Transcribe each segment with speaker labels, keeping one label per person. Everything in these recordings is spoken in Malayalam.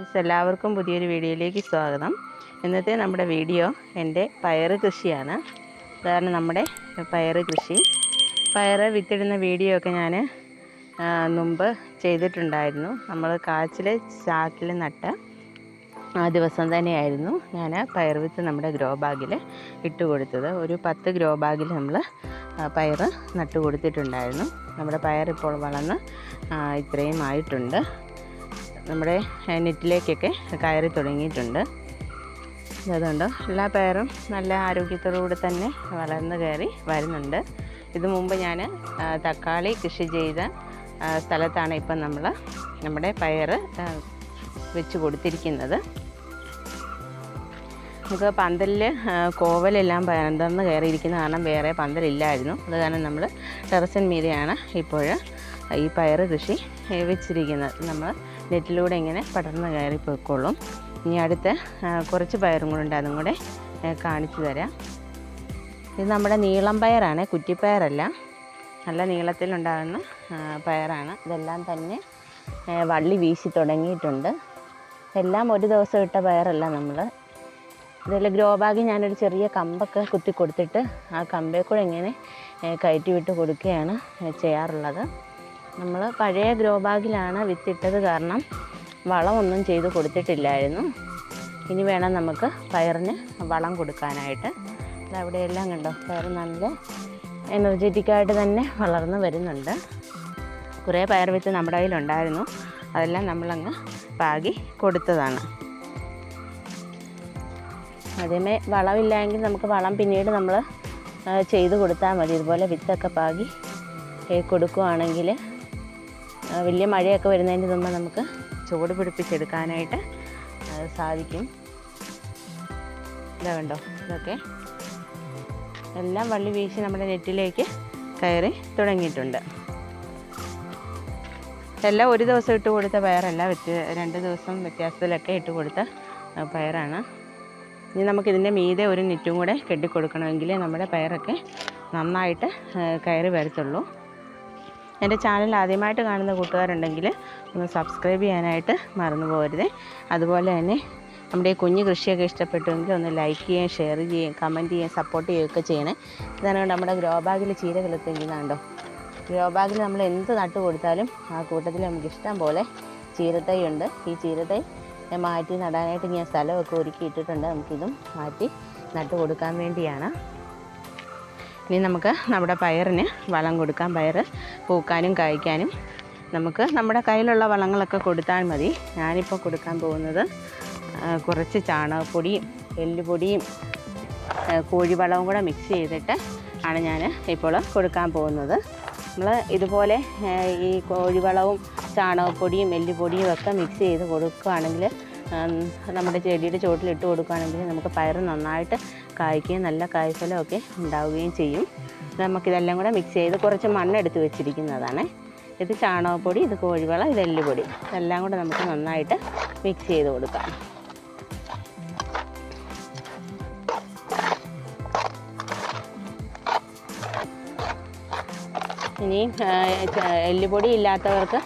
Speaker 1: ഫ്രണ്ട്സ്, എല്ലാവർക്കും പുതിയൊരു വീഡിയോയിലേക്ക് സ്വാഗതം. ഇന്നത്തെ നമ്മുടെ വീഡിയോ എൻ്റെ പയറ് കൃഷിയാണ്. അതാണ് നമ്മുടെ പയറ് കൃഷി. പയറ് വിത്തിടുന്ന വീഡിയോ ഒക്കെ ഞാൻ മുമ്പ് ചെയ്തിട്ടുണ്ടായിരുന്നു. നമ്മൾ കാച്ചിൽ ചാക്കിൽ നട്ട ആ ദിവസം തന്നെയായിരുന്നു ഞാൻ പയർ വിത്ത് നമ്മുടെ ഗ്രോ ബാഗിൽ ഇട്ട് കൊടുത്തത്. ഒരു 10 ഗ്രോ ബാഗിൽ നമ്മൾ പയർ നട്ട് കൊടുത്തിട്ടുണ്ടായിരുന്നു. നമ്മുടെ പയർ ഇപ്പോൾ വളർന്ന് ഇത്രയും ആയിട്ടുണ്ട്. നമ്മുടെ നെറ്റിലേക്കൊക്കെ കയറി തുടങ്ങിയിട്ടുണ്ട്. അതുകൊണ്ട് എല്ലാ പയറും നല്ല ആരോഗ്യത്തോടുകൂടി തന്നെ വളർന്ന് കയറി വരുന്നുണ്ട്. ഇത് മുമ്പ് ഞാൻ തക്കാളി കൃഷി ചെയ്ത സ്ഥലത്താണ് ഇപ്പം നമ്മൾ നമ്മുടെ പയർ വെച്ച് കൊടുത്തിരിക്കുന്നത്. നമുക്ക് പന്തലിൽ കോവലെല്ലാം പരന്ന് കയറിയിരിക്കുന്ന കാരണം വേറെ പന്തലില്ലായിരുന്നു. അത് കാരണം നമ്മൾ ടെറസിൻ മീതെയാണ് ഇപ്പോൾ ഈ പയർ കൃഷി വെച്ചിരിക്കുന്നത്. നമ്മൾ നെറ്റിലൂടെ ഇങ്ങനെ പടർന്ന് കയറി പോയിക്കോളും. ഇനി അടുത്ത് കുറച്ച് പയറും കൂടെ ഉണ്ട്, അതും കൂടെ കാണിച്ചു തരാം. ഇത് നമ്മുടെ നീളം പയറാണ്, കുറ്റിപ്പയറല്ല. നല്ല നീളത്തിലുണ്ടാകുന്ന പയറാണ്. ഇതെല്ലാം തന്നെ വള്ളി വീശി തുടങ്ങിയിട്ടുണ്ട്. എല്ലാം ഒരു ദിവസം ഇട്ട പയറല്ല. നമ്മൾ ഇതിൽ ഗ്രോ ബാഗിൽ ഞാനൊരു ചെറിയ കമ്പൊക്കെ കുത്തി കൊടുത്തിട്ട് ആ കമ്പേ കൂടെ ഇങ്ങനെ കയറ്റി വിട്ട് കൊടുക്കുകയാണ് ചെയ്യാറുള്ളത്. നമ്മൾ പഴയ ഗ്രോ ബാഗിലാണ് വിത്തിട്ടത് കാരണം വളമൊന്നും ചെയ്ത് കൊടുത്തിട്ടില്ലായിരുന്നു. ഇനി വേണം നമുക്ക് പയറിന് വളം കൊടുക്കാനായിട്ട്. അവിടെയെല്ലാം കണ്ടോ, പയർ നല്ല എനർജറ്റിക്കായിട്ട് തന്നെ വളർന്ന് വരുന്നുണ്ട്. കുറേ പയർ വിത്ത് നമ്മുടെ കയ്യിലുണ്ടായിരുന്നു. അതെല്ലാം നമ്മളങ്ങ് പാകി കൊടുത്തതാണ്. ആദ്യമേ വളമില്ലെങ്കിൽ നമുക്ക് വളം പിന്നീട് നമ്മൾ ചെയ്ത് കൊടുത്താൽ മതി. ഇതുപോലെ വിത്തൊക്കെ പാകി കൊടുക്കുകയാണെങ്കിൽ വലിയ മഴയൊക്കെ വരുന്നതിന് മുമ്പ് നമുക്ക് ചുവട് പിടിപ്പിച്ചെടുക്കാനായിട്ട് സാധിക്കും. ഇതാ കണ്ടോ, ഇതൊക്കെ എല്ലാം വള്ളി വീശി നമ്മുടെ നെറ്റിലേക്ക് കയറി തുടങ്ങിയിട്ടുണ്ട്. എല്ലാം ഒരു ദിവസം ഇട്ട് കൊടുത്ത പയറല്ല, 2 ദിവസം വ്യത്യാസത്തിലൊക്കെ ഇട്ട് കൊടുത്ത പയറാണ്. ഇനി നമുക്കിതിൻ്റെ മീതെ ഒരു നെറ്റും കൂടെ കെട്ടിക്കൊടുക്കണമെങ്കിൽ നമ്മുടെ പയറൊക്കെ നന്നായിട്ട് കയറി വരത്തുള്ളൂ. എൻ്റെ ചാനൽ ആദ്യമായിട്ട് കാണുന്ന കൂട്ടുകാരുണ്ടെങ്കിൽ ഒന്ന് സബ്സ്ക്രൈബ് ചെയ്യാനായിട്ട് മറന്നു പോകരുത്. അതുപോലെ തന്നെ നമ്മുടെ ഈ കുഞ്ഞു കൃഷിയൊക്കെ ഇഷ്ടപ്പെട്ടുവെങ്കിൽ ഒന്ന് ലൈക്ക് ചെയ്യുകയും ഷെയർ ചെയ്യുകയും കമൻറ്റ് ചെയ്യുകയും സപ്പോർട്ട് ചെയ്യുകയൊക്കെ ചെയ്യണേ. ഇതാണ് നമ്മുടെ ഗ്രോ ബാഗിൽ ചീര കിളുത്തിരിക്കുന്നുണ്ടോ. ഗ്രോ ബാഗിൽ നമ്മൾ എന്ത് നട്ട് കൊടുത്താലും ആ കൂട്ടത്തിൽ നമുക്ക് ഇഷ്ടം പോലെ ചീരത്തൈ ഉണ്ട്. ഈ ചീരത്തൈ മാറ്റി നടാനായിട്ട് ഞാൻ സ്ഥലമൊക്കെ ഒരുക്കി ഇട്ടിട്ടുണ്ട്. നമുക്കിതും മാറ്റി നട്ട് കൊടുക്കാൻ വേണ്ടിയാണ്. ഇനി നമുക്ക് നമ്മുടെ പയറിന് വളം കൊടുക്കാം. പയർ പൂക്കാനും കായ്ക്കാനും നമുക്ക് നമ്മുടെ കയ്യിലുള്ള വളങ്ങളൊക്കെ കൊടുത്താൽ മതി. ഞാനിപ്പോൾ കൊടുക്കാൻ പോകുന്നത് കുറച്ച് ചാണകപ്പൊടിയും എല്ലുപൊടിയും കോഴിവളവും കൂടെ മിക്സ് ചെയ്തിട്ട് ആണ് ഞാൻ ഇപ്പോൾ കൊടുക്കാൻ പോകുന്നത്. നമ്മൾ ഇതുപോലെ ഈ കോഴിവളവും ചാണകപ്പൊടിയും എല്ലുപൊടിയും ഒക്കെ മിക്സ് ചെയ്ത് കൊടുക്കുകയാണെങ്കിൽ, നമ്മുടെ ചെടിയുടെ ചുവട്ടിലിട്ട് കൊടുക്കുകയാണെങ്കിൽ നമുക്ക് പയർ നന്നായിട്ട് കായ്ക്കുകയും നല്ല കായ്ഫലമൊക്കെ ഉണ്ടാവുകയും ചെയ്യും. നമുക്കിതെല്ലാം കൂടെ മിക്സ് ചെയ്ത് കുറച്ച് മണ്ണെടുത്ത് വെച്ചിരിക്കുന്നതാണ്. ഇത് ചാണകപ്പൊടി, ഇത് കോഴിവളം, ഇത് എല്ലുപൊടി, ഇതെല്ലാം കൂടെ നമുക്ക് നന്നായിട്ട് മിക്സ് ചെയ്ത് കൊടുക്കാം. ഇനി എല്ലുപൊടി ഇല്ലാത്തവർക്ക്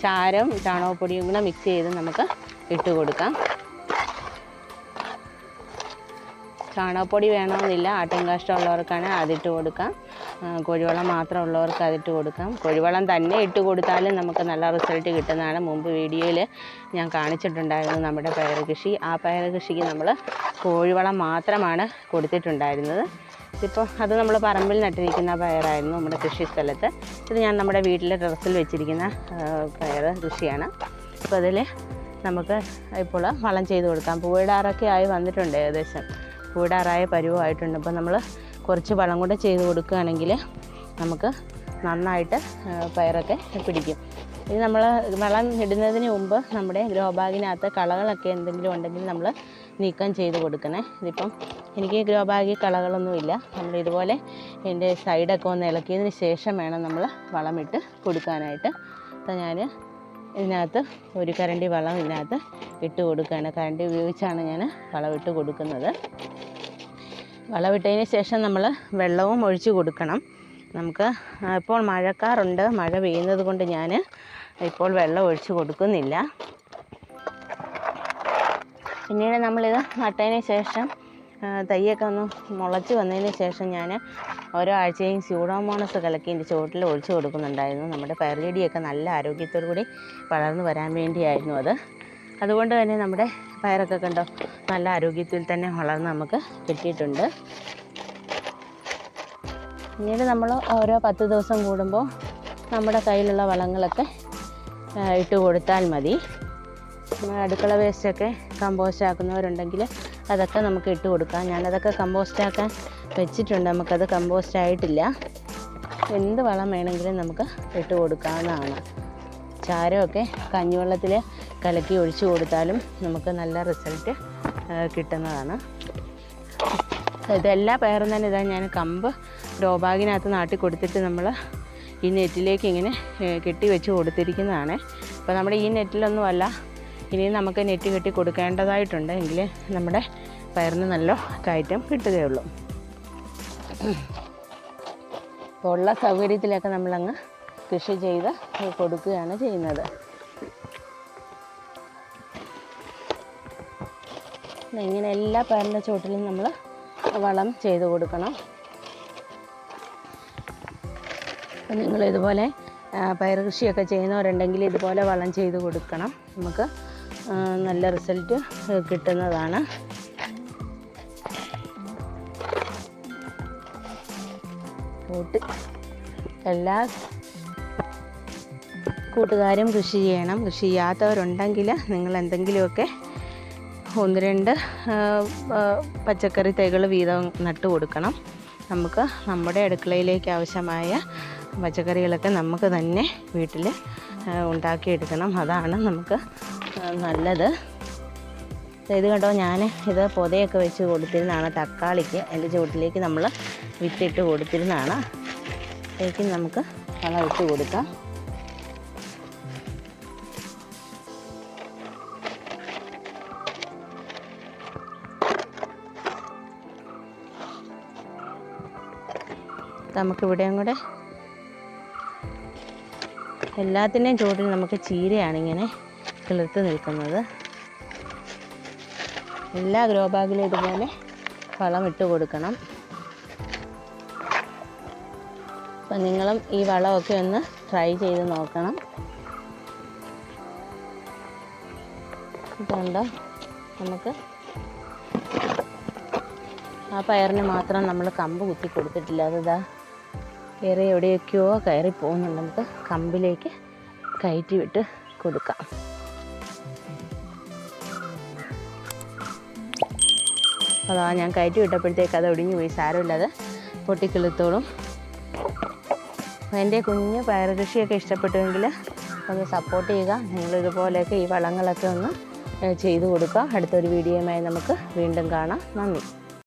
Speaker 1: ചാരവും ചാണകപ്പൊടിയും കൂടെ മിക്സ് ചെയ്ത് നമുക്ക് ഇട്ട് കൊടുക്കാം. ചാണകപ്പൊടി വേണമെന്നില്ല, ആട്ടിൻകാഷ്ടം ഉള്ളവർക്കാണ് അതിട്ട് കൊടുക്കാം. കോഴിവളം മാത്രം ഉള്ളവർക്ക് അതിട്ട് കൊടുക്കാം. കോഴിവളം തന്നെ ഇട്ട് കൊടുത്താലും നമുക്ക് നല്ല റിസൾട്ട് കിട്ടുന്നതാണ്. മുമ്പ് വീഡിയോയിൽ ഞാൻ കാണിച്ചിട്ടുണ്ടായിരുന്നു നമ്മുടെ പയർ കൃഷി. ആ പയർ കൃഷിക്ക് നമ്മൾ കോഴിവളം മാത്രമാണ് കൊടുത്തിട്ടുണ്ടായിരുന്നത്. ഇതിപ്പോൾ അത് നമ്മൾ പറമ്പിൽ നട്ടിരിക്കുന്ന പയറായിരുന്നു നമ്മുടെ കൃഷി സ്ഥലത്ത്. ഇത് ഞാൻ നമ്മുടെ വീട്ടിലെ ടെറസിൽ വെച്ചിരിക്കുന്ന പയർ കൃഷിയാണ്. അപ്പോൾ അതിൽ നമുക്ക് ഇപ്പോൾ വളം ചെയ്ത് കൊടുക്കാം. പൂവിടാറൊക്കെ ആയി വന്നിട്ടുണ്ട്, ഏകദേശം പൂവിടാറായ പരുവമായിട്ടുണ്ട്. അപ്പോൾ നമ്മൾ കുറച്ച് വളം കൂടെ ചെയ്ത് കൊടുക്കുകയാണെങ്കിൽ നമുക്ക് നന്നായിട്ട് പയറൊക്കെ പിടിക്കും. ഇത് നമ്മൾ വളം ഇടുന്നതിന് മുമ്പ് നമ്മുടെ ഗ്രോ ബാഗിനകത്ത് കളകളൊക്കെ എന്തെങ്കിലും ഉണ്ടെങ്കിൽ നമ്മൾ നീക്കം ചെയ്ത് കൊടുക്കണേ. ഇതിപ്പം എനിക്ക് ഗ്രോ ബാഗിൽ കളകളൊന്നുമില്ല. നമ്മൾ ഇതുപോലെ ഇതിൻ്റെ സൈഡൊക്കെ ഒന്ന് ഇളക്കിയതിന് ശേഷം വേണം നമ്മൾ വളമിട്ട് കൊടുക്കാനായിട്ട്. അപ്പോൾ ഞാൻ ഇതിനകത്ത് ഒരു കരണ്ടി വളം ഇതിനകത്ത് ഇട്ട് കൊടുക്കുകയാണ്. കരണ്ടി ഉപയോഗിച്ചാണ് ഞാൻ വളമിട്ട് കൊടുക്കുന്നത്. വളമിട്ടതിന് ശേഷം നമ്മൾ വെള്ളവും ഒഴിച്ച് കൊടുക്കണം. നമുക്ക് ഇപ്പോൾ മഴക്കാറുണ്ട്, മഴ പെയ്യുന്നത് കൊണ്ട് ഞാൻ ഇപ്പോൾ വെള്ളം ഒഴിച്ച് കൊടുക്കുന്നില്ല. പിന്നീട് നമ്മളിത് നട്ടതിന് ശേഷം തൈയൊക്കെ ഒന്ന് മുളച്ച് വന്നതിന് ശേഷം ഞാൻ ഓരോ ആഴ്ചയും സ്യൂഡോമോണസ് കലക്കി ഇതിൻ്റെ ചുവട്ടിൽ ഒഴിച്ചു കൊടുക്കുന്നുണ്ടായിരുന്നു. നമ്മുടെ പയർ ചെടിയൊക്കെ നല്ല ആരോഗ്യത്തോടു കൂടി വളർന്നു വരാൻ വേണ്ടിയായിരുന്നു അത്. അതുകൊണ്ട് തന്നെ നമ്മുടെ പയറൊക്കെ കണ്ടോ നല്ല ആരോഗ്യത്തിൽ തന്നെ വളർന്ന് നമുക്ക് കിട്ടിയിട്ടുണ്ട്. പിന്നീട് നമ്മൾ ഓരോ 10 ദിവസം കൂടുമ്പോൾ നമ്മുടെ കയ്യിലുള്ള വളങ്ങളൊക്കെ ഇട്ട് കൊടുത്താൽ മതി. അടുക്കള വേസ്റ്റൊക്കെ കമ്പോസ്റ്റ് ആക്കുന്നവരുണ്ടെങ്കിൽ അതൊക്കെ നമുക്ക് ഇട്ട് കൊടുക്കാം. ഞാനതൊക്കെ കമ്പോസ്റ്റാക്കാൻ വെച്ചിട്ടുണ്ട്. നമുക്കത് കമ്പോസ്റ്റ് ആയിട്ടില്ല. എന്ത് വളം വേണമെങ്കിലും നമുക്ക് ഇട്ട് കൊടുക്കാവുന്നതാണ്. ചാരമൊക്കെ കഞ്ഞിവെള്ളത്തിൽ കലക്കി ഒഴിച്ചു കൊടുത്താലും നമുക്ക് നല്ല റിസൾട്ട് കിട്ടുന്നതാണ്. ഇതെല്ലാ പയറും തന്നെ ഇതാ ഞാൻ കമ്പ് ഗ്രോ ബാഗിനകത്ത് നാട്ടി കൊടുത്തിട്ട് നമ്മൾ ഈ നെറ്റിലേക്ക് ഇങ്ങനെ കെട്ടി വെച്ച് കൊടുത്തിരിക്കുന്നതാണ്. അപ്പോൾ നമ്മുടെ ഈ നെറ്റിലൊന്നുമല്ല, ഇനിയും നമുക്ക് നെറ്റ് കെട്ടി കൊടുക്കേണ്ടതായിട്ടുണ്ട്. എങ്കിൽ നമ്മുടെ പയറിന് നല്ല കയറ്റം കിട്ടുകയുള്ളൂ. അപ്പോൾ ഉള്ള സൗകര്യത്തിലൊക്കെ നമ്മളങ്ങ് കൃഷി ചെയ്ത് കൊടുക്കുകയാണ് ചെയ്യുന്നത്. ഇങ്ങനെ എല്ലാ പയറിൻ്റെ ചുവട്ടിലും നമ്മൾ വളം ചെയ്ത് കൊടുക്കണം. അപ്പം നിങ്ങളിതുപോലെ പയർ കൃഷിയൊക്കെ ചെയ്യുന്നവരുണ്ടെങ്കിൽ ഇതുപോലെ വളം ചെയ്ത് കൊടുക്കണം. നമുക്ക് നല്ല റിസൾട്ട് കിട്ടുന്നതാണ്. എല്ലാ കൂട്ടുകാരും കൃഷി ചെയ്യണം. കൃഷി ചെയ്യാത്തവരുണ്ടെങ്കിൽ നിങ്ങൾ എന്തെങ്കിലുമൊക്കെ 1-2 പച്ചക്കറി തൈകൾ വീതം നട്ടു കൊടുക്കണം. നമുക്ക് നമ്മുടെ അടുക്കളയിലേക്ക് ആവശ്യമായ പച്ചക്കറികളൊക്കെ നമുക്ക് തന്നെ വീട്ടിൽ ഉണ്ടാക്കിയെടുക്കണം. അതാണ് നമുക്ക് നല്ലത്. ഇത് കണ്ടോ, ഞാൻ ഇത് പൊതയൊക്കെ വെച്ച് കൊടുത്തിരുന്നതാണ്. തക്കാളിക്ക് അതിൻ്റെ ചുവട്ടിലേക്ക് നമ്മൾ വിത്തിട്ട് കൊടുത്തിരുന്നതാണ്. അതിലേക്ക് നമുക്ക് വളം ഇട്ട് കൊടുക്കാം. നമുക്കിവിടെയും കൂടെ എല്ലാത്തിൻ്റെയും ചുവട്ടിൽ നമുക്ക് ചീരയാണ് ഇങ്ങനെ കിളിർത്ത് നിൽക്കുന്നത്. എല്ലാ ഗ്രോ ബാഗിലും ഇതുപോലെ വളം ഇട്ട് കൊടുക്കണം. അപ്പം നിങ്ങളും ഈ വളമൊക്കെ ഒന്ന് ട്രൈ ചെയ്ത് നോക്കണം. ഇതുണ്ട്, നമുക്ക് ആ പയറിന് മാത്രം നമ്മൾ കമ്പ് കുത്തി കൊടുത്തിട്ടില്ല. അതിതാ വേറെ എവിടെയൊക്കെയോ കയറി പോകുന്നുണ്ട്. നമുക്ക് കമ്പിലേക്ക് കയറ്റി വിട്ട് കൊടുക്കാം. അതാ ഞാൻ കയറ്റി വിട്ടപ്പോഴത്തേക്ക് അത് ഒടിഞ്ഞു പോയി. സാരമില്ലാതെ പൊട്ടിക്കിളുത്തോളും. എൻ്റെ കുഞ്ഞ് പയർ കൃഷിയൊക്കെ ഇഷ്ടപ്പെട്ടുവെങ്കിൽ ഒന്ന് സപ്പോർട്ട് ചെയ്യുക. നിങ്ങളിതുപോലെയൊക്കെ ഈ വളങ്ങളൊക്കെ ഒന്ന് ചെയ്തു കൊടുക്കുക. അടുത്തൊരു വീഡിയോയുമായി നമുക്ക് വീണ്ടും കാണാം. നന്ദി.